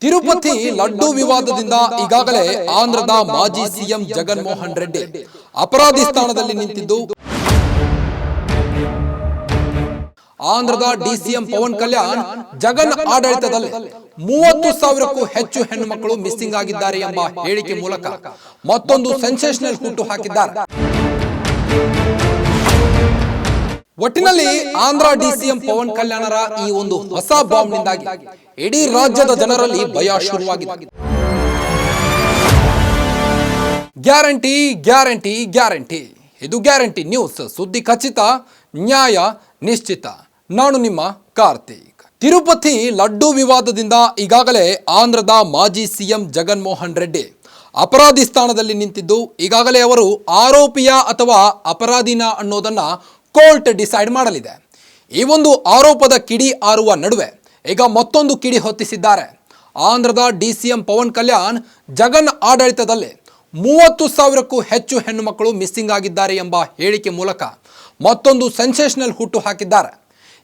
ತಿರುಪತಿ ಲಡ್ಡು ವಿವಾದದಿಂದ ಈಗಾಗಲೇ ಆಂಧ್ರದ ಮಾಜಿ ಸಿಎಂ ಜಗನ್ಮೋಹನ್ ರೆಡ್ಡಿ ಅಪರಾಧಿ ಸ್ಥಾನದಲ್ಲಿ ನಿಂತಿದ್ದು, ಆಂಧ್ರದ ಡಿಸಿಎಂ ಪವನ್ ಕಲ್ಯಾಣ್ ಜಗನ್ ಆಡಳಿತದಲ್ಲಿ 30,000ಕ್ಕೂ ಹೆಚ್ಚು ಹೆಣ್ಣು ಮಕ್ಕಳು ಮಿಸ್ಸಿಂಗ್ ಆಗಿದ್ದಾರೆ ಎಂಬ ಹೇಳಿಕೆ ಮೂಲಕ ಮತ್ತೊಂದು ಸೆನ್ಸೇಷನಲ್ ಹುಟ್ಟು ಹಾಕಿದ್ದಾರೆ. ಒಟ್ಟಿನಲ್ಲಿ ಆಂಧ್ರ ಡಿಸಿಎಂ ಪವನ್ ಕಲ್ಯಾಣರ ಈ ಒಂದು ಹೊಸ ಬಾಂಬ್ನಿಂದಾಗಿ ಇಡೀ ರಾಜ್ಯದ ಜನರಲ್ಲಿ ಭಯ ಶುರುವಾಗಿದೆ. ಗ್ಯಾರಂಟಿ ಗ್ಯಾರಂಟಿ ಗ್ಯಾರಂಟಿ, ಇದು ಗ್ಯಾರಂಟಿ ನ್ಯೂಸ್. ಸುದ್ದಿ ಖಚಿತ, ನ್ಯಾಯ ನಿಶ್ಚಿತ. ನಾನು ನಿಮ್ಮ ಕಾರ್ತಿಕ್. ತಿರುಪತಿ ಲಡ್ಡು ವಿವಾದದಿಂದ ಈಗಾಗಲೇ ಆಂಧ್ರದ ಮಾಜಿ ಸಿಎಂ ಜಗನ್ಮೋಹನ್ ರೆಡ್ಡಿ ಅಪರಾಧಿ ಸ್ಥಾನದಲ್ಲಿ ನಿಂತಿದ್ದು, ಈಗಾಗಲೇ ಅವರು ಆರೋಪಿಯ ಅಥವಾ ಅಪರಾಧಿನ ಅನ್ನೋದನ್ನ ಕೋರ್ಟ್ ಡಿಸೈಡ್ ಮಾಡಲಿದೆ. ಈ ಒಂದು ಆರೋಪದ ಕಿಡಿ ಆರುವ ನಡುವೆ ಈಗ ಮತ್ತೊಂದು ಕಿಡಿ ಹೊತ್ತಿಸಿದ್ದಾರೆ. ಆಂಧ್ರದ ಡಿಸಿಎಂ ಪವನ್ ಕಲ್ಯಾಣ್ ಜಗನ್ ಆಡಳಿತದಲ್ಲಿ 30,000ಕ್ಕೂ ಹೆಚ್ಚು ಹೆಣ್ಣು ಮಕ್ಕಳು ಮಿಸ್ಸಿಂಗ್ ಆಗಿದ್ದಾರೆ ಎಂಬ ಹೇಳಿಕೆ ಮೂಲಕ ಮತ್ತೊಂದು ಸೆನ್ಸೇಷನಲ್ ಹುಟ್ಟು ಹಾಕಿದ್ದಾರೆ.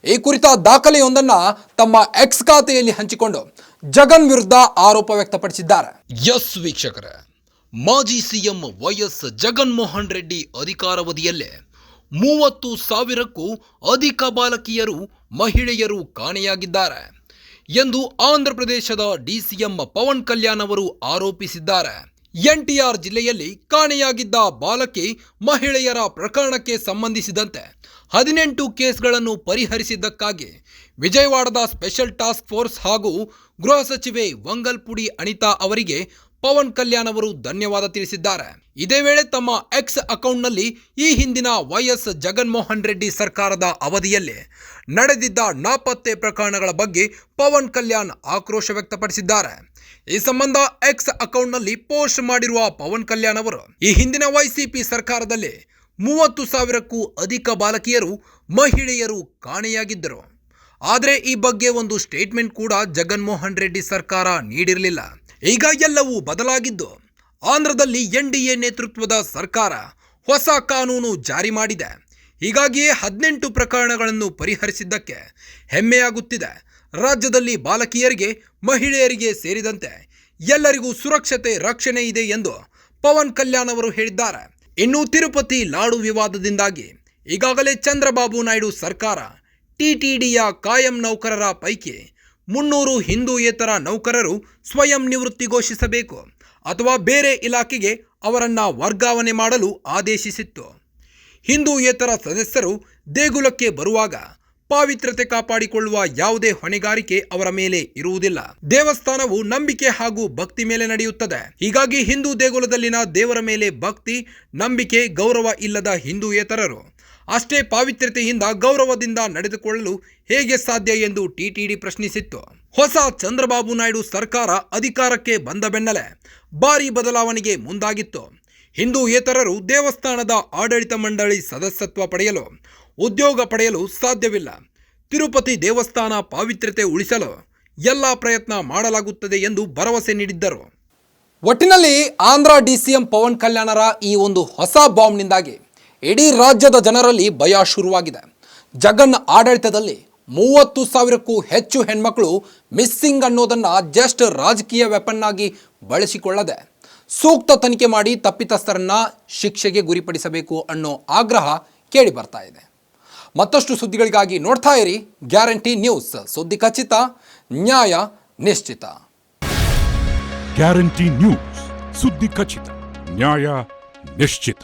ಈ ಕುರಿತ ದಾಖಲೆಯೊಂದನ್ನು ತಮ್ಮ ಎಕ್ಸ್ ಖಾತೆಯಲ್ಲಿ ಹಂಚಿಕೊಂಡು ಜಗನ್ ವಿರುದ್ಧ ಆರೋಪ ವ್ಯಕ್ತಪಡಿಸಿದ್ದಾರೆ. ಎಸ್ ವೀಕ್ಷಕರೇ, ಮಾಜಿ ಸಿಎಂ ವೈಎಸ್ ಜಗನ್ಮೋಹನ್ ರೆಡ್ಡಿ ಅಧಿಕಾರಾವಧಿಯಲ್ಲೇ 30,000ಕ್ಕೂ ಅಧಿಕ ಬಾಲಕಿಯರು, ಮಹಿಳೆಯರು ಕಾಣೆಯಾಗಿದ್ದಾರೆ ಎಂದು ಆಂಧ್ರ ಪ್ರದೇಶದ ಡಿಸಿಎಂ ಪವನ್ ಕಲ್ಯಾಣ್ ಅವರು ಆರೋಪಿಸಿದ್ದಾರೆ. ಎನ್ಟಿಆರ್ ಜಿಲ್ಲೆಯಲ್ಲಿ ಕಾಣೆಯಾಗಿದ್ದ ಬಾಲಕಿ, ಮಹಿಳೆಯರ ಪ್ರಕರಣಕ್ಕೆ ಸಂಬಂಧಿಸಿದಂತೆ 18 ಕೇಸ್ಗಳನ್ನು ಪರಿಹರಿಸಿದ್ದಕ್ಕಾಗಿ ವಿಜಯವಾಡದ ಸ್ಪೆಷಲ್ ಟಾಸ್ಕ್ ಫೋರ್ಸ್ ಹಾಗೂ ಗೃಹ ಸಚಿವೆ ವಂಗಲ್ಪುಡಿ ಅನಿತಾ ಅವರಿಗೆ ಪವನ್ ಕಲ್ಯಾಣ್ ಅವರು ಧನ್ಯವಾದ ತಿಳಿಸಿದ್ದಾರೆ. ಇದೇ ವೇಳೆ ತಮ್ಮ ಎಕ್ಸ್ ಅಕೌಂಟ್ನಲ್ಲಿ ಈ ಹಿಂದಿನ ವೈಎಸ್ ಜಗನ್ಮೋಹನ್ ರೆಡ್ಡಿ ಸರ್ಕಾರದ ಅವಧಿಯಲ್ಲಿ ನಡೆದಿದ್ದ ನಾಪತ್ತೆ ಪ್ರಕರಣಗಳ ಬಗ್ಗೆ ಪವನ್ ಕಲ್ಯಾಣ್ ಆಕ್ರೋಶ ವ್ಯಕ್ತಪಡಿಸಿದ್ದಾರೆ. ಈ ಸಂಬಂಧ ಎಕ್ಸ್ ಅಕೌಂಟ್ನಲ್ಲಿ ಪೋಸ್ಟ್ ಮಾಡಿರುವ ಪವನ್ ಕಲ್ಯಾಣ್ ಅವರು, ಈ ಹಿಂದಿನ ವೈಸಿಪಿ ಸರ್ಕಾರದಲ್ಲಿ 30,000ಕ್ಕೂ ಅಧಿಕ ಬಾಲಕಿಯರು, ಮಹಿಳೆಯರು ಕಾಣೆಯಾಗಿದ್ದರು. ಆದರೆ ಈ ಬಗ್ಗೆ ಒಂದು ಸ್ಟೇಟ್ಮೆಂಟ್ ಕೂಡ ಜಗನ್ಮೋಹನ್ ರೆಡ್ಡಿ ಸರ್ಕಾರ ನೀಡಿರಲಿಲ್ಲ. ಈಗ ಎಲ್ಲವೂ ಬದಲಾಗಿದ್ದು, ಆಂಧ್ರದಲ್ಲಿ ಎನ್ಡಿಎ ನೇತೃತ್ವದ ಸರ್ಕಾರ ಹೊಸ ಕಾನೂನು ಜಾರಿ ಮಾಡಿದೆ. ಹೀಗಾಗಿಯೇ 18 ಪ್ರಕರಣಗಳನ್ನು ಪರಿಹರಿಸಿದ್ದಕ್ಕೆ ಹೆಮ್ಮೆಯಾಗುತ್ತಿದೆ. ರಾಜ್ಯದಲ್ಲಿ ಬಾಲಕಿಯರಿಗೆ, ಮಹಿಳೆಯರಿಗೆ ಸೇರಿದಂತೆ ಎಲ್ಲರಿಗೂ ಸುರಕ್ಷತೆ, ರಕ್ಷಣೆ ಇದೆ ಎಂದು ಪವನ್ ಕಲ್ಯಾಣ್ ಅವರು ಹೇಳಿದ್ದಾರೆ. ಇನ್ನು ತಿರುಪತಿ ಲಾಡು ವಿವಾದದಿಂದಾಗಿ ಈಗಾಗಲೇ ಚಂದ್ರಬಾಬು ನಾಯ್ಡು ಸರ್ಕಾರ ಟಿಟಿಡಿಯ ಕಾಯಂ ನೌಕರರ ಪೈಕಿ 300 ಹಿಂದೂಯೇತರ ನೌಕರರು ಸ್ವಯಂ ನಿವೃತ್ತಿ ಘೋಷಿಸಬೇಕು ಅಥವಾ ಬೇರೆ ಇಲಾಖೆಗೆ ಅವರನ್ನು ವರ್ಗಾವಣೆ ಮಾಡಲು ಆದೇಶಿಸಿತ್ತು. ಹಿಂದೂಯೇತರ ಸದಸ್ಯರು ದೇಗುಲಕ್ಕೆ ಬರುವಾಗ ಪಾವಿತ್ರ್ಯತೆ ಕಾಪಾಡಿಕೊಳ್ಳುವ ಯಾವುದೇ ಹೊಣೆಗಾರಿಕೆ ಅವರ ಮೇಲೆ ಇರುವುದಿಲ್ಲ. ದೇವಸ್ಥಾನವು ನಂಬಿಕೆ ಹಾಗೂ ಭಕ್ತಿ ಮೇಲೆ ನಡೆಯುತ್ತದೆ. ಹೀಗಾಗಿ ಹಿಂದೂ ದೇಗುಲದಲ್ಲಿನ ದೇವರ ಮೇಲೆ ಭಕ್ತಿ, ನಂಬಿಕೆ, ಗೌರವ ಇಲ್ಲದ ಹಿಂದೂಯೇತರರು ಅಷ್ಟೇ ಪಾವಿತ್ರ್ಯತೆಯಿಂದ, ಗೌರವದಿಂದ ನಡೆದುಕೊಳ್ಳಲು ಹೇಗೆ ಸಾಧ್ಯ ಎಂದು ಟಿಟಿಡಿ ಪ್ರಶ್ನಿಸಿತ್ತು. ಹೊಸ ಚಂದ್ರಬಾಬು ನಾಯ್ಡು ಸರ್ಕಾರ ಅಧಿಕಾರಕ್ಕೆ ಬಂದ ಬೆನ್ನಲ್ಲೇ ಭಾರೀ ಬದಲಾವಣೆಗೆ ಮುಂದಾಗಿತ್ತು. ಹಿಂದೂಯೇತರರು ದೇವಸ್ಥಾನದ ಆಡಳಿತ ಮಂಡಳಿ ಸದಸ್ಯತ್ವ ಪಡೆಯಲು, ಉದ್ಯೋಗ ಪಡೆಯಲು ಸಾಧ್ಯವಿಲ್ಲ. ತಿರುಪತಿ ದೇವಸ್ಥಾನ ಪಾವಿತ್ರ್ಯತೆ ಉಳಿಸಲು ಎಲ್ಲ ಪ್ರಯತ್ನ ಮಾಡಲಾಗುತ್ತದೆ ಎಂದು ಭರವಸೆ ನೀಡಿದ್ದರು. ಒಟ್ಟಿನಲ್ಲಿ ಆಂಧ್ರ ಡಿಸಿಎಂ ಪವನ್ ಕಲ್ಯಾಣರ ಈ ಒಂದು ಹೊಸ ಬಾಂಬ್ನಿಂದಾಗಿ ಇಡೀ ರಾಜ್ಯದ ಜನರಲ್ಲಿ ಭಯ ಶುರುವಾಗಿದೆ. ಜಗನ್ ಆಡಳಿತದಲ್ಲಿ 30,000ಕ್ಕೂ ಹೆಚ್ಚು ಹೆಣ್ಮಕ್ಳು ಮಿಸ್ಸಿಂಗ್ ಅನ್ನೋದನ್ನು ಜಸ್ಟ್ ರಾಜಕೀಯ ವೆಪನ್ ಆಗಿ ಬಳಸಿಕೊಳ್ಳದೆ ಸೂಕ್ತ ತನಿಖೆ ಮಾಡಿ ತಪ್ಪಿತಸ್ಥರನ್ನ ಶಿಕ್ಷೆಗೆ ಗುರಿಪಡಿಸಬೇಕು ಅನ್ನೋ ಆಗ್ರಹ ಕೇಳಿ ಬರ್ತಾ ಇದೆ. ಮತ್ತಷ್ಟು ಸುದ್ದಿಗಳಿಗಾಗಿ ನೋಡ್ತಾ ಇರಿ ಗ್ಯಾರಂಟಿ ನ್ಯೂಸ್. ಸುದ್ದಿ ಖಚಿತ, ನ್ಯಾಯ ನಿಶ್ಚಿತ. ಗ್ಯಾರಂಟಿ ನ್ಯೂಸ್, ಸುದ್ದಿ ಖಚಿತ, ನ್ಯಾಯ ನಿಶ್ಚಿತ.